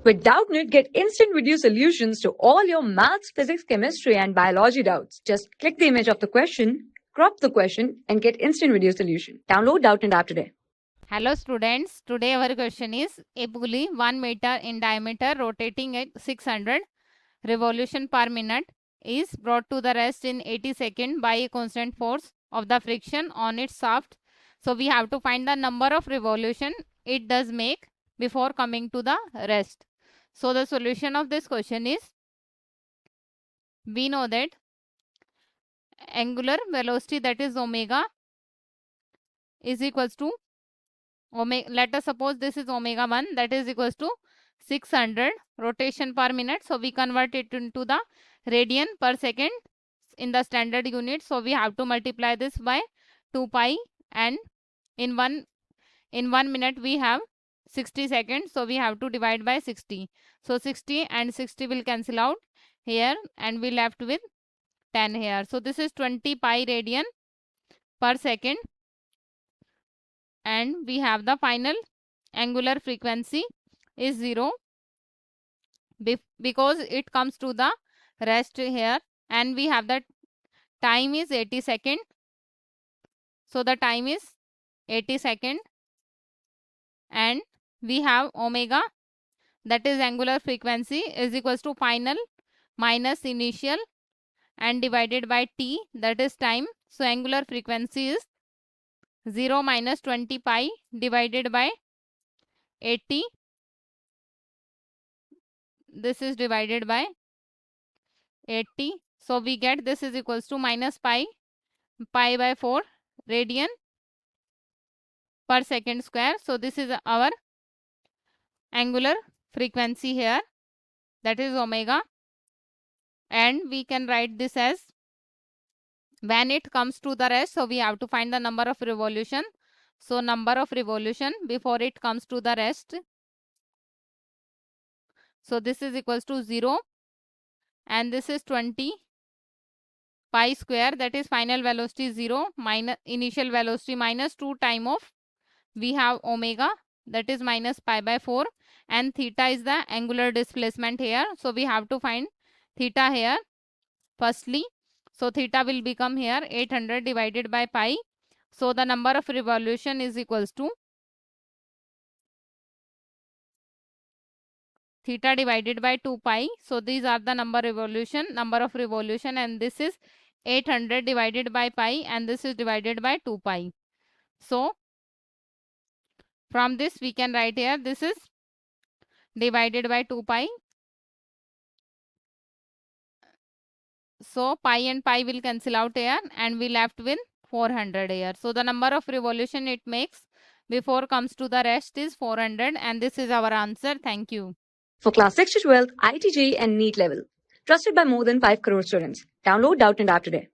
With Doubtnut, get instant video solutions to all your maths, physics, chemistry, and biology doubts. Just click the image of the question, crop the question, and get instant video solution. Download Doubtnut app today. Hello students, today our question is a pulley 1 meter in diameter rotating at 600 revolution per minute is brought to the rest in 80 seconds by a constant force of the friction on its shaft. So we have to find the number of revolution it does make before coming to the rest. So the solution of this question is, we know that angular velocity, that is omega, is equals to omega. Let us suppose this is omega 1, that is equals to 600 rotation per minute. So we convert it into the radian per second in the standard unit. So we have to multiply this by 2 pi, and in one minute we have 60 seconds. So we have to divide by 60. So 60 and 60 will cancel out here, and we left with 10 here. So this is 20 pi radian per second, and we have the final angular frequency is 0 because it comes to the rest here, and we have the time is 80 second. So the time is 80 second, and we have omega, that is angular frequency, is equals to final minus initial and divided by t, that is time. So angular frequency is 0 minus 20 pi divided by 80. This is divided by 80. So we get this is equals to minus pi by 4 radian per second square. So this is our angular frequency here, that is omega, and we can write this as when it comes to the rest. So we have to find the number of revolution. So number of revolution before it comes to the rest. So this is equals to 0, and this is 20 pi square, that is final velocity 0 minus initial velocity minus 2 time of, we have omega, that is minus pi by 4, and theta is the angular displacement here. So we have to find theta here firstly. So theta will become here 800 divided by pi. So the number of revolution is equals to theta divided by 2 pi. So these are the number of revolution, and this is 800 divided by pi, and this is divided by 2 pi. So from this we can write here, this is divided by 2 pi. So pi and pi will cancel out here, and we left with 400 here. So the number of revolution it makes before comes to the rest is 400, and this is our answer. Thank you. For class 6 to 12, IIT JEE and NEET level. Trusted by more than 5 crore students. Download Doubtnut app today.